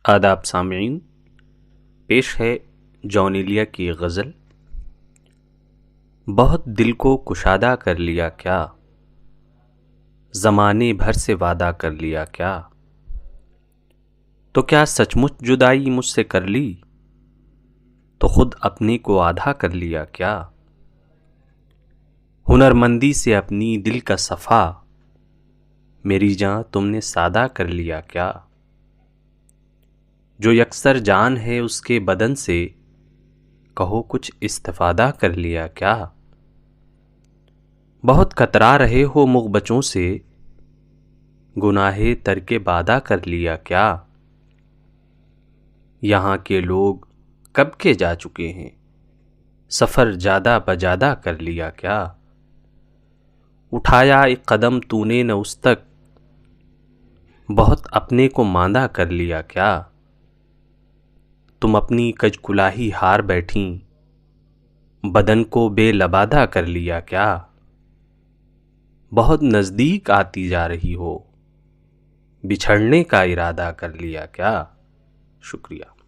آداب سامعین، پیش ہے جان ایلیا کی غزل۔ بہت دل کو کشادہ کر لیا کیا، زمانے بھر سے وعدہ کر لیا کیا، تو کیا سچ مچ جدائی مجھ سے کر لی، تو خود اپنے کو آدھا کر لیا کیا۔ ہنرمندی سے اپنی دل کا صفا، میری جاں تم نے سادہ کر لیا کیا۔ جو یکسر جان ہے اس کے بدن سے، کہو کچھ استفادہ کر لیا کیا۔ بہت کترا رہے ہو مغ بچوں سے، گناہ ترک بادہ کر لیا کیا۔ یہاں کے لوگ کب کے جا چکے ہیں، سفر جادہ بجادہ کر لیا کیا۔ اٹھایا ایک قدم تو نے نہ اس تک، بہت اپنے کو ماندہ کر لیا کیا۔ تم اپنی کج کلاہی ہار بیٹھیں، بدن کو بے لبادہ کر لیا کیا۔ بہت نزدیک آتی جا رہی ہو، بچھڑنے کا ارادہ کر لیا کیا۔ شکریہ۔